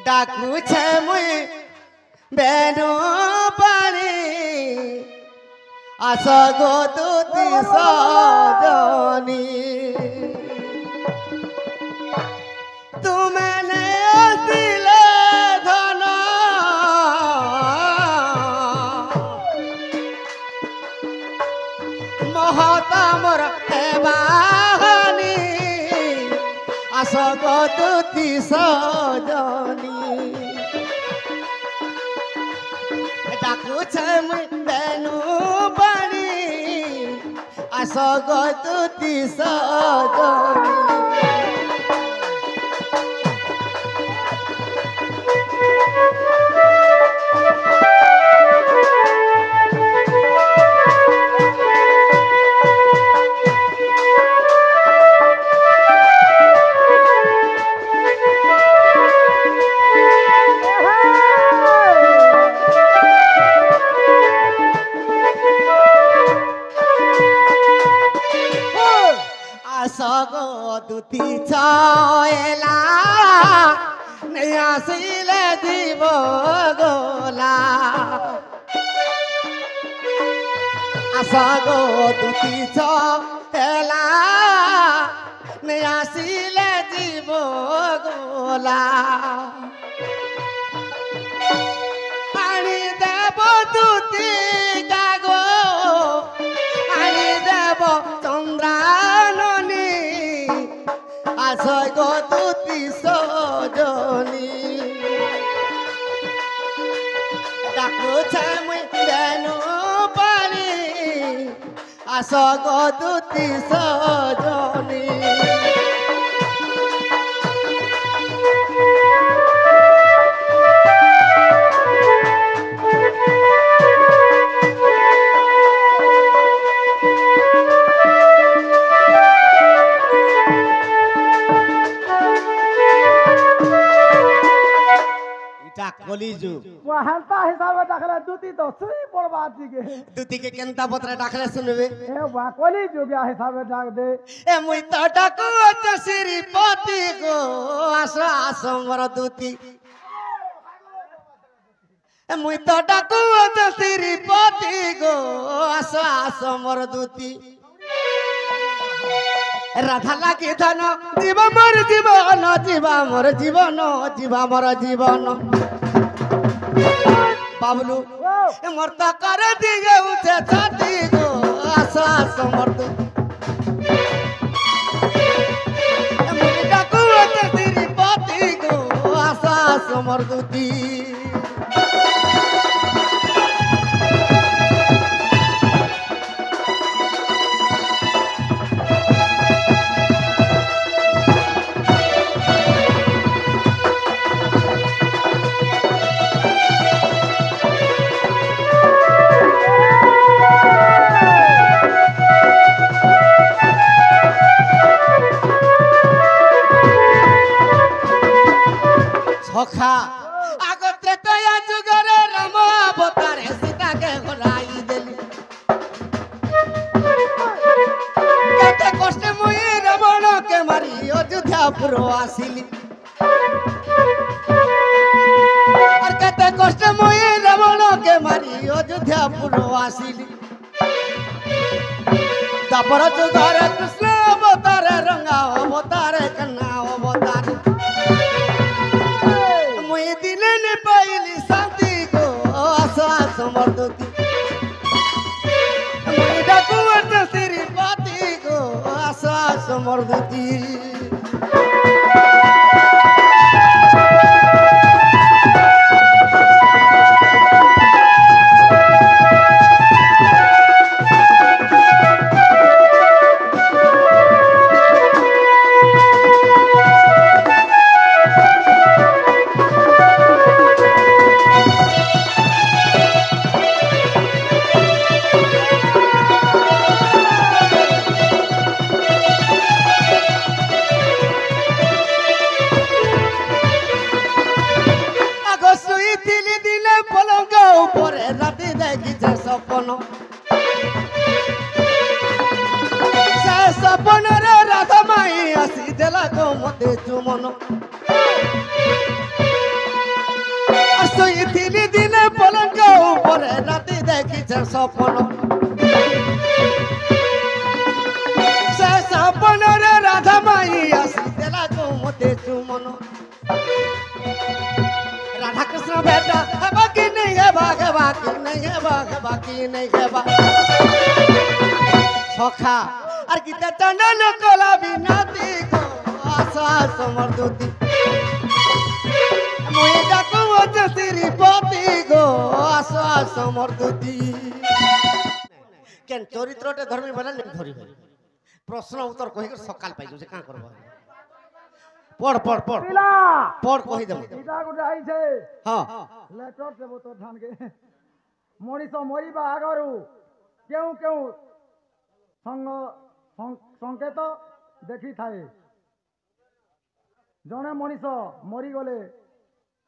ডাকুছে মুই বেনু পানি আস গো তুতি সজনী তুমি আসিলে ধন মহতমর হেবানি আস গো তুতি সজনী ডাকুছে মুই বেনু পানি আস গো তুতি সজনী দুতি ছয়লা নেই আসিলে দিব গোলা আস গো দুতি ছয়লা নেই আসিলে দিব গোলা আনি দেব দুতি গাগো আনি দেব চন্দ্রাননী আস গো তুতি সজনী ডাকুছে মুই বেনু পানি আস গো তুতি সজনী কলিযুগ হেনতা হিসাবে ডাকলে দুতি তো সুই পড়বা দিকে দুতিকে কেনতা পত্রে ডাকলে শুনবে এ বা কলিযুগ হিসাবে ডাক দে এ মুই তো ডাকু শ্রীপতি গো আস আস মোর দুতি এ মুই তো ডাকু শ্রীপতি গো আস আস মোর দুতি রাধা লাগি ধন জীব মোর জীবন জীবা মোর জীবন জীবা মোর জীবন বাবলু মোর তো করে দিগে উঠে ছাতি গো আস আস মোর দুতি মুই ডাকু শ্রীপতি গো আস আস মোর দুতি সখা আগতে তয়া যুগরে রাম অবতারে সীতাকে ঘোরাই দেলি কেতে কষ্টে মুই রাবণকে মারি অযোধ্যাপুর আসিলি আর কেতে কষ্টে মুই রাবণকে মারি অযোধ্যাপুর আসিলি তারপর যুগরে কৃষ্ণ অবতারে রঙ্গা অবতারে কন্যা অবতারে পাইলি শান্তি গো আস আস মোর দুতি মুই ডাকু শ্রীপতি গো আস আস মোর দুতি सपनरे राधा माई आसी देला गो मते चुमन ସେ ସପନ ସେ ସପନରେ ରାଧା ମାଇ ଆସିଥିଲା ମତେ ଚୁମନ राधा कृष्ण बेटा हेबा कि नहीं हेबा हेबा कि नहीं हेबा हेबा कि नहीं हेबा सखा আর গীতা চন্দন কলা বিনাতি গো আশা সমর্দুতি মই ডাকু অজ শ্রীপতি গো আশা সমর্দুতি কেন চরিত্রতে ধর্মী বলে নেই ধরি প্রশ্ন উত্তর কহি সকাল পাই যে কাঁ করব পড় পড় পড় পিলা পড় কহি দেব এটা গোটে আইছে হ্যাঁ লেটর দেব তো ধানকে মଣିଷ ମରିବା ଆଗରୁ କେଉଁ କେଉଁ ସଂକେତ ଦେଖିଥାଏ ଜଣେ ମଣିଷ ମରିଗଲେ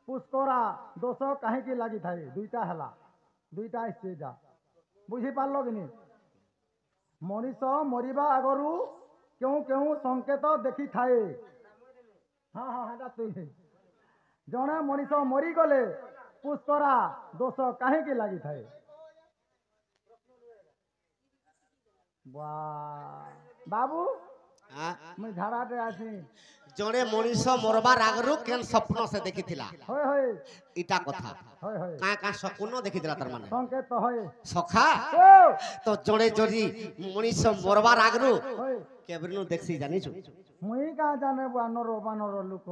ପୁଷ୍କରା ଦୋଷ କାହିଁକି ଲାଗିଥାଏ ଦୁଇଟା ହେଲା ଦୁଇଟା ଆସିছে ଯା ବୁଝିପାରିଲ କି ନି ମଣିଷ ମରିବା ଆଗରୁ କେଉଁ କେଉଁ ସଂକେତ ଦେଖିଥାଏ ହଁ ହଁ ହେଟା ତୁଇ ଜଣେ ମଣିଷ ମରିଗଲେ ପୁଷ୍କରା ଦୋଷ କାହିଁକି ଲାଗିଥାଏ ବାବୁ ମୁଇଁ ଝାଡ଼ାଟେ ଆସି ଜଣେ ମଣିଷ ମରବାର ଆଗରୁ କେନ୍ ସ୍ୱପ୍ନ ସେ ଦେଖିଥିଲା ହଏ ହଏ ଇଟା କଥା ହଏ ହଏ କାଁ କାଁ ସ୍ୱପ୍ନ ଦେଖିଥିଲା ତାର ମାନେ ସଂକେତ ହଏ ସଖା ତ ଜଣେ ଯଦି ମଣିଷ ମରବାର ଆଗରୁ ହଏ କେବରିନୁ ଦେଖସି ଜାଣିଛୁ ମୁଇଁ କାଁ ଜାନେ ବାନର ବାନର ଲୋକ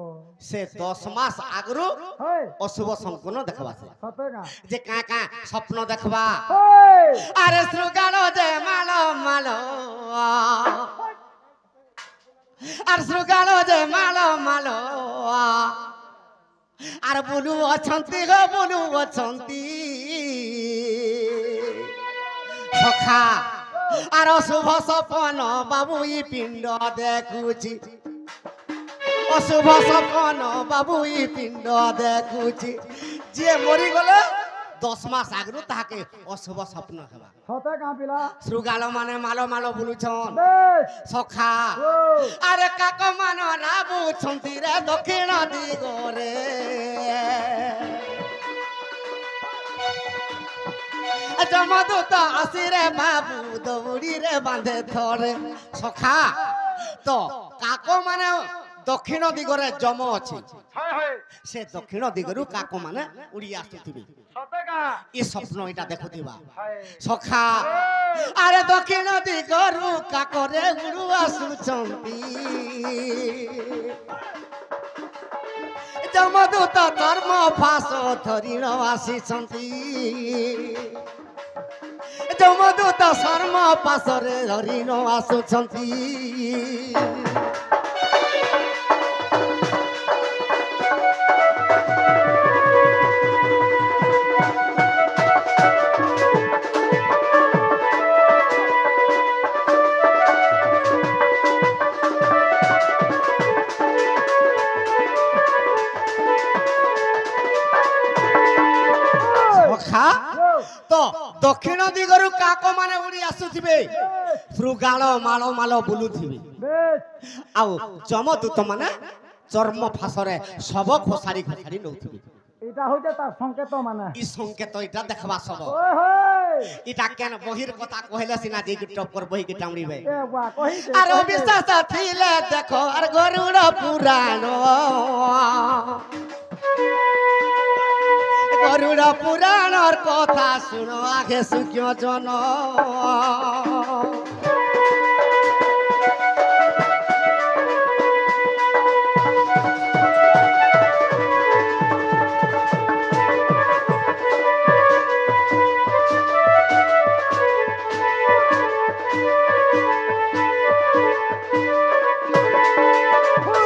ସେ 10 ମାସ ଆଗରୁ ହଏ ଅଶୁଭ ସମ୍ପୂର୍ଣ୍ଣ ଦେଖବା ସେ ସତେ କାଁ ଯେ କାଁ କାଁ ସ୍ୱପ୍ନ ଦେଖବା ହଏ আরে শ্রুগালো যে মালো মালো আর শ্রুগালো যে মালো মালো আর বুলু অছন্তি গো বুলু অছন্তি সখা আর অশুভ স্বপ্ন বাবু ই পিণ্ড দেখুছি অশুভ স্বপ্ন বাবু ই পিণ্ড দেখুছি যে মরিগলে 10 মাস আগରୁ তাহাকে অশুভ স্বপ্ন হেবা সতে কাঁ পিলা শ্রুগাল মানে মালো মালো বুলুছন বেশ সখা ও আরে কাক মান রাবুছন্তি রে দক্ষিণ দিগরে জমদূত আসিরে বাবু দৌড়ি রে বাঁধে ধরে সখা তো কাক মানে দক্ষিণ দিগরে জম আছে হয়ে হয়ে সে দক্ষিণ দিগরু কাক মানে উড়ি আসুথিবে সতে কাঁ ই স্বপ্ন এটা দেখুথিবা হয়ে সখা আরে দক্ষিণ দিগরু কাকরে উড়ু আসুছন্তি যমদূত ধর্ম ফাঁস ধরিণ আসিছন্তি যমদূত শর্ম পাশরে ধরিণ আসুছন্তি সখা তো দক্ষিণ দিগরু কাক মানে উড়ি আসুথিবে শ্রুগাল মাল মাল বুলুথিবে বেশ আউ যমদূত মানে চর্ম ফাঁসরে সব খোসারি খোসারি নৌথিবে এটা হইছে তার সংকেত মানে ই সংকেত এটা দেখবা সব ওই হই এটা কেন বহির কথা কহিলে সিনা যে টপ কর বহি কি টামড়িবে এ বা কহিছে আর অবিশ্বাস থিলে দেখো আর গরুড় পুরাণ গরুড় পুরাণর কথা শুনো আগে সুখ্য জন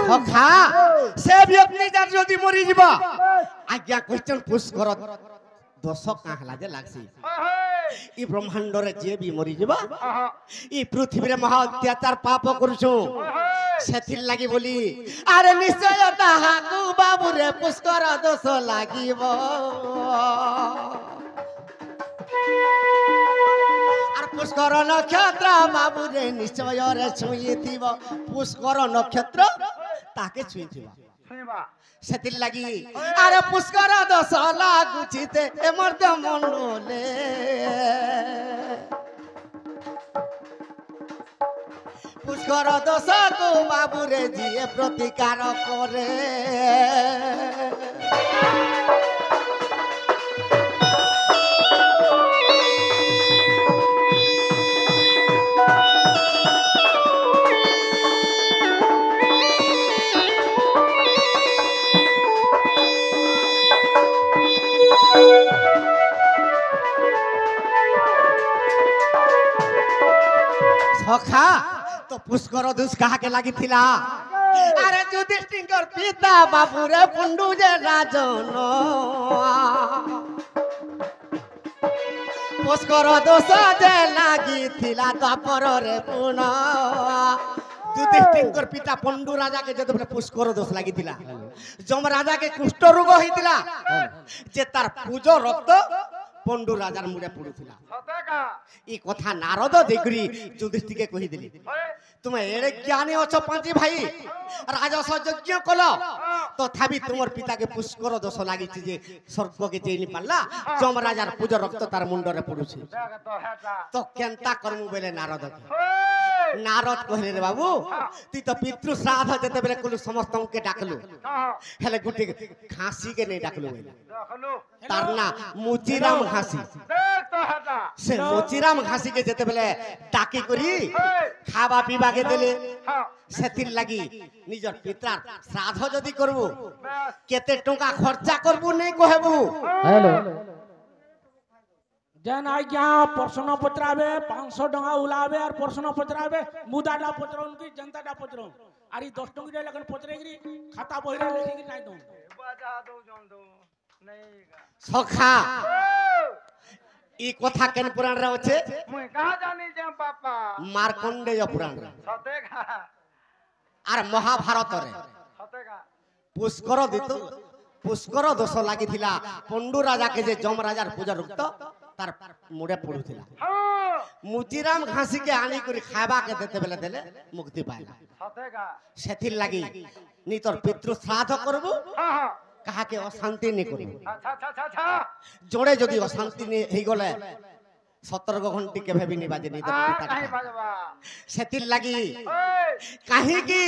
সখা সে ব্যক্তি যার যদি মরি যা আজ্ঞা কোশ্চেন পুশ কর দোষ কাঁ হেলা যে লাগছি ই ব্রহ্মাণ্ডরে যে বি মরি যা ই পৃথিবীরে মহা অত্যাচার পাপ করছু সেথির লাগি বলি আরে নিশ্চয় তাহাকু বাবুরে পুষ্কর দোষ লাগিব আর পুষ্কর নক্ষত্র বাবুরে নিশ্চয় রে ছুঁইথিব পুষ্কর নক্ষত্র তাকে ছুঁইথিব শুনিবা সেতির লাগি আরে পুষ্কর দোষ লাগুছিতে এমর তো মন্ডলে পুষ্কর দোষ কো বাবুরে জিয়ে প্রতিকার করে সখা তো পুষ্কর দোষ কাহাকে লাগিছিলা আরে যুধিষ্ঠির পিতা বাবুরে পুণ্ডু যে রাজন পুষ্কর দোষ যে লাগিছিলা দ্বাপরে পুন যুধিষ্ঠির পিতা পণ্ডু রাজাকে যেতবেলে পুষ্কর দোষ লাগিছিলা যম রাজাকে কুষ্ঠ রোগ হইছিলা যে তার পূজো রক্ত পণ্ডু রাজার মুড়ে পড়ুছিলা সতেকা এই কথা নারদ দেখরি যুধিষ্ঠিকে কহিদেলি তুমি এড়ে জ্ঞানী অছ পাঁচি ভাই রাজস যজ্ঞ কল তথাপি তোমার পিতাকে পুষ্কর দোষ লাগিছে যে স্বর্গকে চেইনি পারলা যম রাজার পূজা রক্ত তার মুন্ডরে পড়ুছে দেখ তো হেটা তো কেনতা করমু বলে নারদ নারদ কহিলে রে বাবু তুই তো পিতৃ শ্রাদ্ধ যেতেবেলে কলু সমস্তকে ডাকলু হেলে গুটি খাসিকে নেই ডাকলু বলে দেখলু তার না মুচিরাম ঘাসি দেখ তো হেটা সে মুচিরাম ঘাসিকে যেতেবেলে ডাকি করি খাবা পিবাকে দেলে হ্যাঁ সেতির লাগি নিজর পিতার শ্রাদ্ধ যদি করবু বেশ কেতে টঙ্কা খরচা করবু নেই কহেবু হ্যালো যেন আজ্ঞা প্রশ্ন পচরাবে 500 টাকা উলাবে আর প্রশ্ন পচরাবে মুদাটা পচরন কি জনতাটা পচরন আর এই 10 টাকা লেখেন পচরেগরি খাতা বহিরে লিখিকি নাই দઉં বাজা দউ জন্দু নেই গা সখা ই কথা কেন পুরাণ রে আছে মুই কাহা জানি যে বাপা মার্কন্ডেয় পুরাণ রে সতেকা আর মহাভারত রে সতেকা পুষ্কর দিত পুষ্কর দোষ লাগিছিলা পণ্ডু রাজাকে যে যম রাজার পূজা রুক্ত তার মুড়ে পড়ুছিলা হ্যাঁ মুচিরাম ঘাসিকে আনি করে খাইবাকে দেতে বেলে দেলে মুক্তি পাইলা সতেকা সেথির লাগি নি তোর পিতৃ শ্রাদ্ধ করবু হ্যাঁ হ্যাঁ কাহাকে অশান্তি নি করবু আচ্ছা আচ্ছা আচ্ছা আচ্ছা জোড়ে যদি অশান্তি নি হই গলে সতর্ক ঘন্টি কে ভেবি নি বাজে নি তোর আর পিতা কাহি বাজবা সেথির লাগি ওই কাহিকি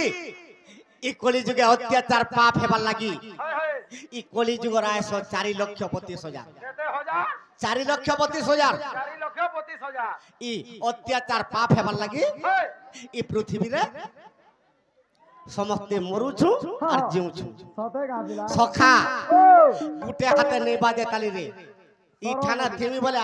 ই কলিযুগে অত্যাচার পাপ হেবার লাগি হাই হাই ই কলিযুগর আয়স 4,25,000 কেতে হাজার 4,25,000 4 লক্ষ 25,000 ই অত্যাচার পাপ হেবার লাগি হাই ই পৃথিবীরে সমস্তে মরুছু আর জিউছু সতে গাবিলা সখা ও গুটে হাতে নেই বাজে তালি রে ই ঠানা থেমি বলে